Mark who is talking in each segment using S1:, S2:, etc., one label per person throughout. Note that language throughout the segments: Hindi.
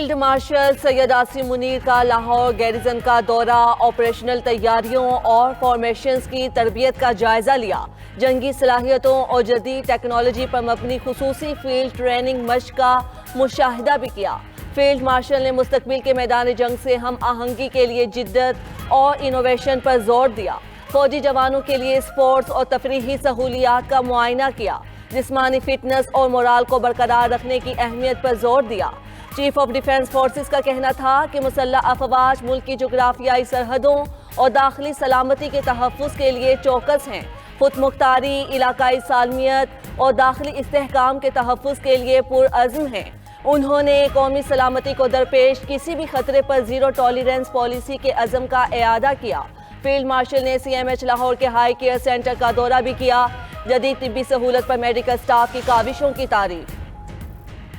S1: फील्ड मार्शल सैयद आसिम मुनीर का लाहौर गैरिजन का दौरा, ऑपरेशनल तैयारियों और फॉर्मेशंस की तरबियत का जायजा लिया। जंगी सलाहियतों और जदीद टेक्नोलॉजी पर मबनी खुसूसी फील्ड ट्रेनिंग मश्क का मुशाहिदा भी किया। फील्ड मार्शल ने मुस्तकबिल के मैदान जंग से हम आहंगी के लिए जिद्दत और इनोवेशन पर जोर दिया। फौजी जवानों के लिए स्पोर्ट्स और तफरीही सहूलियात का मुआयना किया। जिस्मानी फिटनेस और मोराल को बरकरार रखने की अहमियत पर जोर दिया। चीफ ऑफ डिफेंस फोर्सेस का कहना था कि मुसल्लह अफवाज मुल्क की जोग्राफियाई सरहदों और दाखिली सलामती के तहफ़्फ़ुज़ के लिए चौकस हैं। खुद मुख्तारी, इलाकाई सालमियत और दाखिली इस्तेहकाम के तहफ़्फ़ुज़ के लिए पुरअज़्म हैं। उन्होंने कौमी सलामती को दरपेश किसी भी खतरे पर ज़ीरो टॉलरेंस पॉलिसी के अज़म का एआदा किया। फील्ड मार्शल ने CMH लाहौर के हाई केयर सेंटर का दौरा भी किया। जदीद तिब्बी सहूलत पर मेडिकल स्टाफ की काविशों की तारीफ।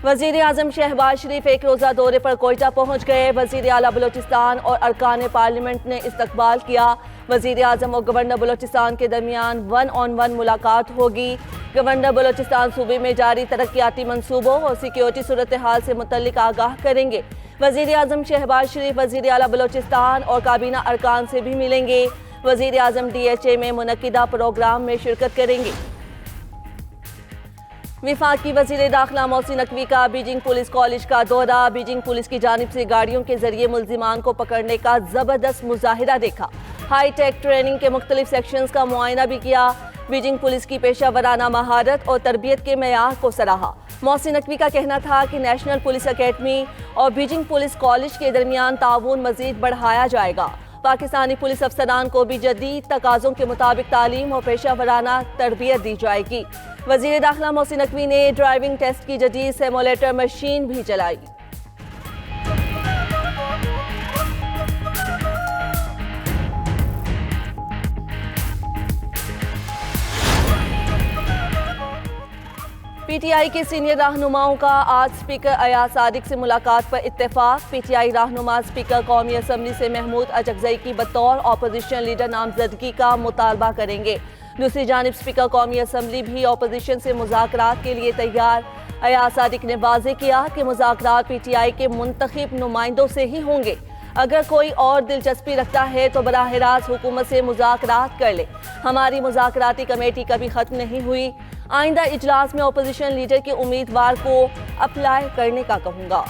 S1: वज़ीर आज़म शहबाज शरीफ एक रोज़ा दौरे पर कोयटा पहुँच गए। वज़ीर आला बलोचिस्तान और अरकान पार्लियामेंट ने इस्तकबाल किया। वज़ीर आज़म और गवर्नर बलोचिस्तान के दरमियान 1-on-1 मुलाकात होगी। गवर्नर बलोचिस्तान सूबे में जारी तरक्याती मंसूबों और सिक्योरिटी सूरत हाल से मुतल्लिक आगाह करेंगे। वज़ीर आज़म शहबाज शरीफ वज़ीर आला बलोचिस्तान और काबीना अरकान से भी मिलेंगे। वज़ीर आज़म DHA में मुनक्किदा प्रोग्राम में शिरकत करेंगे। विफाकी वज़ीर दाखिला मोहसिन नकवी का बीजिंग पुलिस कॉलेज का दौरा। बीजिंग पुलिस की जानिब से गाड़ियों के जरिए मुल्जिमान को पकड़ने का ज़बरदस्त मुजाहिरा देखा। हाई टेक ट्रेनिंग के मुख्तलिफ सेक्शंस का मुआयना भी किया। बीजिंग पुलिस की पेशा वराना महारत और तरबियत के मेयार को सराहा। मोहसिन नकवी का कहना था कि नेशनल पुलिस अकेडमी और बीजिंग पुलिस कॉलेज के दरमियान ताउन मजीद बढ़ाया जाएगा। पाकिस्तानी पुलिस अफसरान को भी जदीद तकाज़ों के मुताबिक तालीम और पेशा वराना तरबियत दी जाएगी। वज़ीर दाखिला मोहसिन नकवी ने ड्राइविंग टेस्ट की जदीद सिमुलेटर मशीन भी चलाई। PTI के सीनियर रहनुमाओं का आज स्पीकर अयाज सादिक से मुलाकात पर इत्तेफाक। PTI रहनुमा स्पीकर कौमी असम्बली से महमूद अचकजई की बतौर अपोजिशन लीडर नामजदगी का मुतालबा करेंगे। दूसरी जानिब स्पीकर कौमी असम्बली भी अपोजिशन से मुज़ाकरात के लिए तैयार। अयाज सादिक ने वाज़ेह किया कि मुज़ाकरात PTI के मुंतखब नुमाइंदों से ही होंगे। अगर कोई और दिलचस्पी रखता है तो बराह रास्त हुकूमत से मुज़ाकरात कर ले। हमारी मुज़ाकराती कमेटी कभी ख़त्म नहीं हुई। आइंदा इजलास में अपोजिशन लीडर के उम्मीदवार को अप्लाई करने का कहूँगा।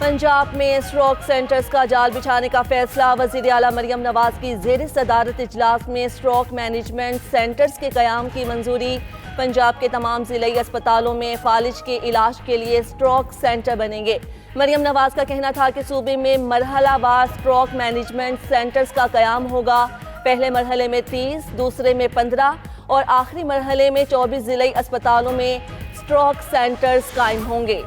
S1: पंजाब में स्ट्रोक सेंटर्स का जाल बिछाने का फैसला। वज़ीर आला मरियम नवाज की ज़ेर सदारत इजलास में स्ट्रोक मैनेजमेंट सेंटर्स के क़याम की मंजूरी। पंजाब के तमाम ज़िले अस्पतालों में फालिज के इलाज के लिए स्ट्रोक सेंटर बनेंगे। मरियम नवाज का कहना था कि सूबे में मरहलावार स्ट्रोक मैनेजमेंट सेंटर्स का क़याम होगा। पहले मरहले में 30, दूसरे में 15 और आखिरी मरहले में 24 ज़िले अस्पतालों में स्ट्रोक सेंटर्स कायम होंगे।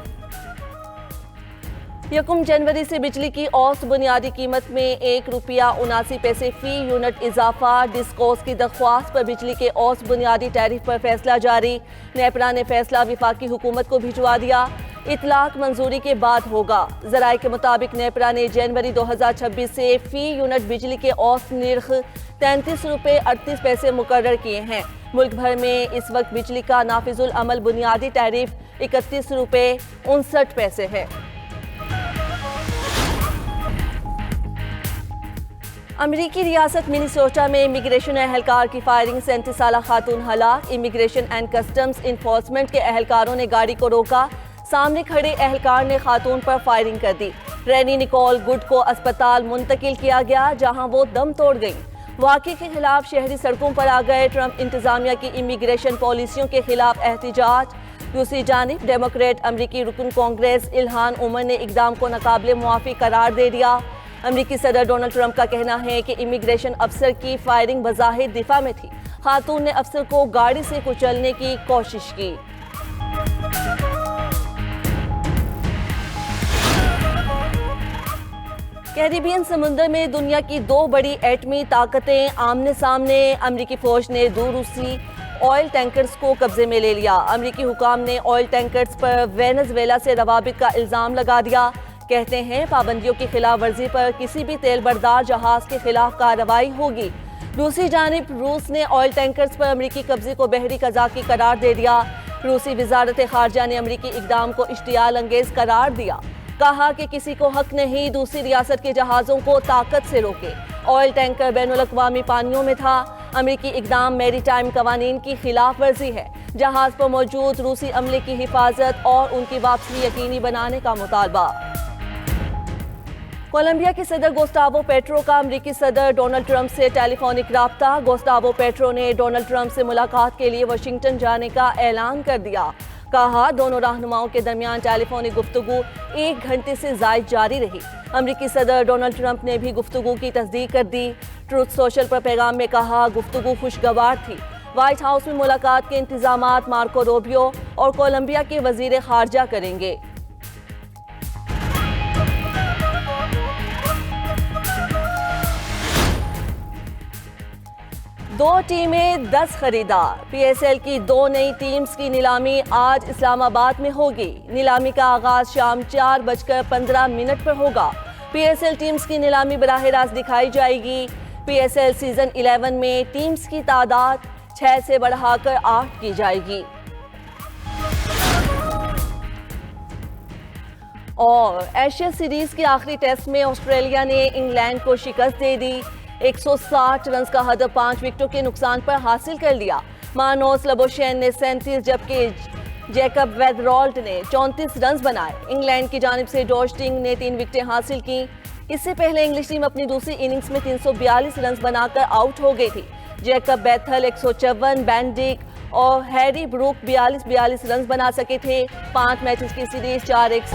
S1: 1 जनवरी से बिजली की औसत बुनियादी कीमत में ₹1.79 फी यूनिट इजाफा। डिस्कोस की दरख्वास्त पर बिजली के औसत बुनियादी टैरिफ पर फैसला जारी। नेपरा ने फैसला विफाकी हुकूमत को भिजवा दिया। इतलाक मंजूरी के बाद होगा। ज़राए के मुताबिक नेपरा ने जनवरी 2026 से फी यूनिट बिजली के औसत निर्ख ₹33.38 मुकर्रर किए हैं। मुल्क भर में इस वक्त बिजली का नाफिजुल अमल बुनियादी टैरिफ ₹31.59 है। अमरीकी रियासत मिनीसोटा में इमिग्रेशन एहलकार की फायरिंग से 37 साला खातून हलाक। इमिग्रेशन एंड कस्टम्स इन्फोर्समेंट के एहलकारों ने गाड़ी को रोका। सामने खड़े एहलकार ने खातून पर फायरिंग कर दी। रैनी निकोल गुड को अस्पताल मुंतकिल किया गया, जहां वो दम तोड़ गई। वाक़े के खिलाफ शहरी सड़कों पर आ गए। ट्रंप इंतजामिया की इमिग्रेशन पॉलिसियों के खिलाफ एहतिजाज। दूसरी जानिब डेमोक्रेट अमरीकी रुकन कांग्रेस इल्हान उमर ने इकदाम को नाकाबिले मुआफ़ी करार दे दिया। अमरीकी सदर डोनाल्ड ट्रंप का कहना है कि इमिग्रेशन अफसर की फायरिंग बज़ाहिर दिफा में थी। खातून ने अफसर को गाड़ी से कुचलने की कोशिश की। कैरिबियन समुंदर में दुनिया की 2 बड़ी एटमी ताकतें आमने सामने। अमरीकी फौज ने 2 रूसी ऑयल टैंकर्स को कब्जे में ले लिया। अमरीकी हुकाम ने ऑयल टैंकर्स पर वेनेजुएला से रवाबित का इल्ज़ाम लगा दिया। कहते हैं पाबंदियों की खिलाफ वर्जी पर किसी भी तेल बरदार जहाज के खिलाफ कार्रवाई होगी। दूसरी जानिब रूस ने ऑयल टैंकर्स पर अमरीकी कब्जे को बहरी कज़ाकी करार दे दिया। रूसी वजारत खारजा ने अमरीकी इकदाम को इश्तियाल अंगेज करार दिया। कहा कि किसी को हक नहीं दूसरी रियासत के जहाज़ों को ताकत से रोके। ऑयल टैंकर बैनुल-अक़वामी पानियों में था। अमरीकी इकदाम मैरी टाइम कवानीन की खिलाफ वर्जी है। जहाज पर मौजूद रूसी अमले की हिफाजत और उनकी वापसी यकीनी बनाने का मुतालबा। कोलंबिया के सदर गुस्तावो पेट्रो का अमरीकी सदर डोनाल्ड ट्रंप से टेलीफोनिक राब्ता। गुस्तावो पेट्रो ने डोनाल्ड ट्रंप से मुलाकात के लिए वाशिंगटन जाने का ऐलान कर दिया। कहा दोनों रहनुमाओं के दरमियान टेलीफोनिक गुफ्तगू 1 घंटे से ज़ायद जारी रही। अमरीकी सदर डोनाल्ड ट्रंप ने भी गुफ्तगू की तस्दीक कर दी। ट्रुथ सोशल पर पैगाम में कहा गुफ्तगू खुशगवार थी। व्हाइट हाउस में मुलाकात के इंतजामात मार्को रूबियो और कोलंबिया के वजीर खारजा करेंगे। दो टीमें 10 खरीदार। पीएसएल की 2 नई टीम्स की नीलामी आज इस्लामाबाद में होगी। नीलामी का आगाज शाम 4:15 पर होगा। पीएसएल टीम्स की नीलामी बराह रास्त दिखाई जाएगी। पीएसएल सीजन 11 में टीम्स की तादाद 6 से बढ़ाकर 8 की जाएगी। और एशिया सीरीज के आखिरी टेस्ट में ऑस्ट्रेलिया ने इंग्लैंड को शिकस्त दे दी। 160 रन का हदफ 5 विकेटों के नुकसान पर हासिल कर लिया। मानोस लबोशेन ने 37 जबकि जैकब वेदरॉल्ट ने 34 रन बनाए। इंग्लैंड की जानिब से जॉश टिंग ने 3 विकेटें हासिल की। इससे पहले इंग्लिश टीम अपनी दूसरी इनिंग्स में 342 रन बनाकर आउट हो गई थी। जैकब बैथल 154, बेन डिक और हैरी ब्रूक 42 रन बना सके थे। 5 मैचेस की सीरीज 4-1।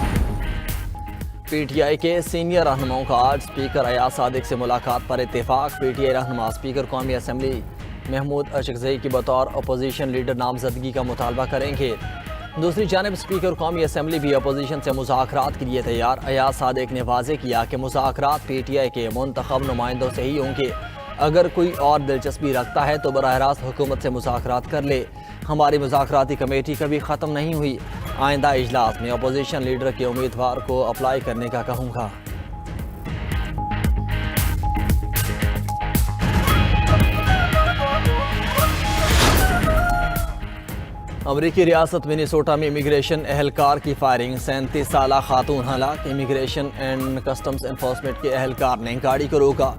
S2: पीटीआई के सीनियर रहनुमाओं का आज स्पीकर अयाज सादिक से मुलाकात पर इत्तेफाक। पीटीआई रहनुमा स्पीकर कौमी असम्बली महमूद अशरफी की बतौर अपोजिशन लीडर नामजदगी का मुतालबा करेंगे। दूसरी जानिब स्पीकर कौमी असम्बली भी अपोजिशन से मुज़ाकरात के लिए तैयार। अयाज सादिक ने वाज़ेह किया कि मुज़ाकरात पीटीआई के मुंतखब नुमाइंदों से ही होंगे। अगर कोई और दिलचस्पी रखता है तो बराह रास्त हुकूमत से मुज़ाकरात कर ले। हमारी मुज़ाकराती कमेटी कभी ख़त्म नहीं हुई। आइंदा इजलास में अपोजिशन लीडर के उम्मीदवार को अप्लाई करने का कहूँगा। अमरीकी रियासत मिनेसोटा में इमिग्रेशन एहलकार की फायरिंग। 37 साला खातून हलाक। इमिग्रेशन एंड कस्टम्स एनफोर्समेंट के एहलकार ने गाड़ी को रोका।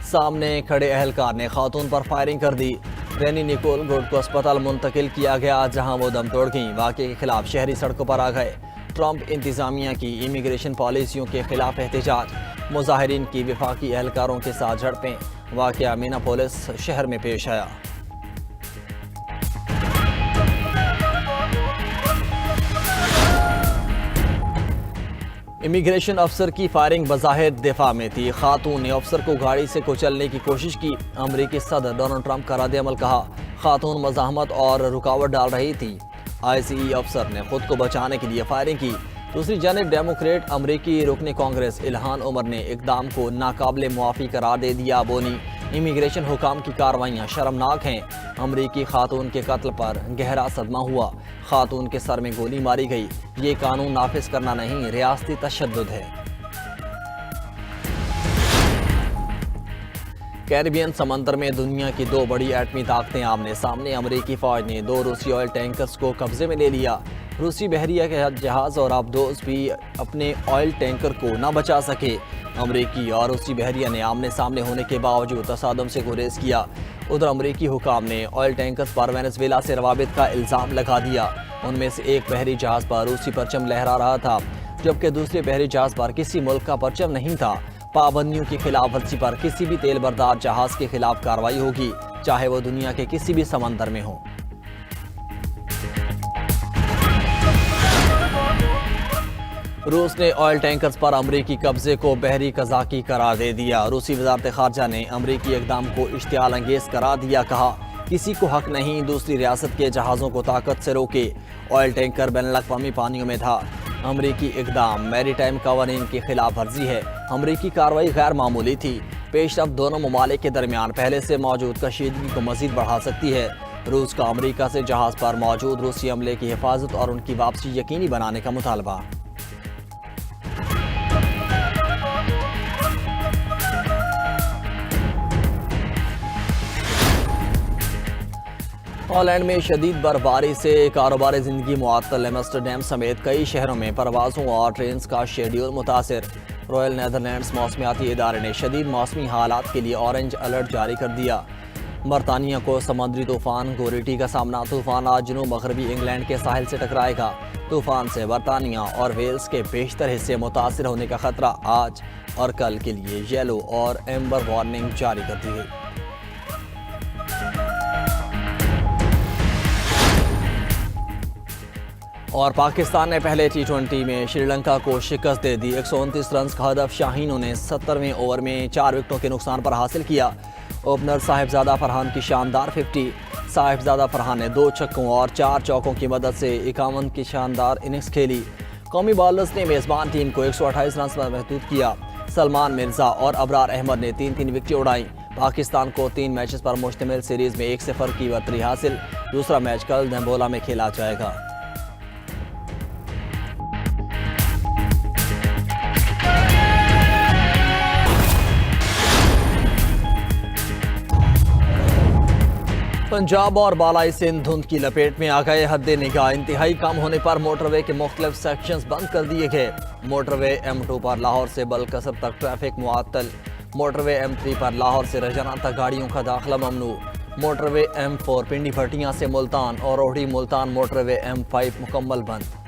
S2: सामने खड़े एहलकार ने खातून पर फायरिंग कर दी। रैनी निकोल गोड को अस्पताल मुंतकिल किया गया जहां वो दम तोड़ गईं। वाक़े के खिलाफ शहरी सड़कों पर आ गए। ट्रंप इंतजामिया की इमिग्रेशन पॉलिसियों के खिलाफ एहतजाज। मुजाहिरीन की वफाकी एहलकारों के साथ झड़पें। वाक़या मिनापोलिस शहर में पेश आया। इमिग्रेशन अफसर की फायरिंग बज़ाहिर दिफा में थी। खातून ने अफसर को गाड़ी से कुचलने की कोशिश की। अमरीकी सदर डोनाल्ड ट्रंप का रद्द-ए-अमल कहा। खातून मज़ाहमत और रुकावट डाल रही थी। आईसीई अफसर ने खुद को बचाने के लिए फायरिंग की। दूसरी जानिब डेमोक्रेट अमरीकी रुकने कांग्रेस इल्हान उमर ने इकदाम को नाकाबिले मुआफ़ी करार दे दिया। बोली इमिग्रेशन हुकाम की कार्रवाइयाँ शर्मनाक हैं। अमरीकी खातून के कत्ल पर गहरा सदमा हुआ। खातून के सर में गोली मारी गई। ये कानून नाफिज करना नहीं, रियासती तशद्दुद है। कैरिबियन समंदर में दुनिया की 2 बड़ी एटमी ताकतें आमने सामने। अमरीकी फौज ने 2 रूसी ऑयल टैंकर्स को कब्जे में ले लिया। रूसी बहरिया के जहाज और आबदोज भी अपने ऑयल टैंकर को न बचा सके। अमरीकी और रूसी बहरिया ने आमने सामने होने के बावजूद तसादम से गुरेज किया। उधर अमरीकी हुकाम ने ऑयल टैंकर्स पर वेनेजुएला से रवाबित का इल्ज़ाम लगा दिया। उनमें से एक बहरी जहाज पर रूसी परचम लहरा रहा था जबकि दूसरे बहरी जहाज पर किसी मुल्क का परचम नहीं था। पाबंदियों की खिलाफ वर्जी पर किसी भी तेल बरदार जहाज के खिलाफ कार्रवाई होगी, चाहे वो दुनिया के किसी भी समंदर में हो। रूस ने ऑयल टैंकर्स पर अमरीकी कब्जे को बहरी कज़ाकी करार दे दिया। रूसी वज़ारत ख़ारजा ने अमरीकी इक़दाम को इश्तियाल अंगेज़ करार दिया। कहा किसी को हक नहीं दूसरी रियासत के जहाज़ों को ताकत से रोके। ऑयल टैंकर बैनुल-अक़वामी पानियों में था। अमरीकी इक़दाम मैरी टाइम कवानीन की खिलाफ वर्जी है। अमरीकी कार्रवाई गैर मामूली थी। पेशरफ्त दोनों ममालिक के दरमियान पहले से मौजूद कशीदगी को मज़ीद बढ़ा सकती है। रूस का अमरीका से जहाज़ पर मौजूद रूसी अमले की हिफाजत और उनकी वापसी यकीनी बनाने का मुतालबा। हॉलैंड में शदीद बर्फबारी से कारोबारी जिंदगी मुअत्तल। एम्स्टरडैम समेत कई शहरों में परवाज़ों और ट्रेन का शेड्यूल मुतासिर। रॉयल नीदरलैंड्स मौसमियाती इदारे ने शदीद मौसमी हालात के लिए ऑरेंज अलर्ट जारी कर दिया। बरतानिया को समुद्री तूफान गोरिटी का सामना। तूफान आज जनूब मगरबी इंग्लैंड के साहिल से टकराएगा। तूफान से बरतानिया और वेल्स के बेशतर हिस्से मुतासिर होने का खतरा। आज और कल के लिए येलो और एम्बर वार्निंग जारी कर दी गई। और पाकिस्तान ने पहले T20 में श्रीलंका को शिकस्त दे दी। 129 रन का हदफ शाहीनों ने 70वें ओवर में 4 विकेटों के नुकसान पर हासिल किया। ओपनर साहिबजादा फरहान की शानदार 50। साहिबजादा फरहान ने 2 छक्कों और 4 चौकों की मदद से 51 की शानदार इनिंग्स खेली। कौमी बॉलर्स ने मेज़बान टीम को 128 रन पर महदूद किया। सलमान मिर्जा और अबरार अहमद ने 3-3 विकेटें उड़ाई। पाकिस्तान को 3 मैचेस पर मुश्तमिल सीरीज में 1-0 की बर्तरी हासिल। दूसरा मैच कल धम्बोला में खेला जाएगा। पंजाब और बालाई सिंध धुंध की लपेट में आ गए। हद निगाह इंतहाई कम होने पर मोटरवे के मुख्तलिफ सेक्शंस बंद कर दिए गए। मोटरवे M2 पर लाहौर से बलकसर तक ट्रैफिक मुअत्तल। मोटरवे M3 पर लाहौर से रजाना तक गाड़ियों का दाखिला ममनू। मोटरवे M4 पिंडी भटियां से मुल्तान और ओढ़ी मुल्तान मोटरवे M5 मुकम्मल बंद।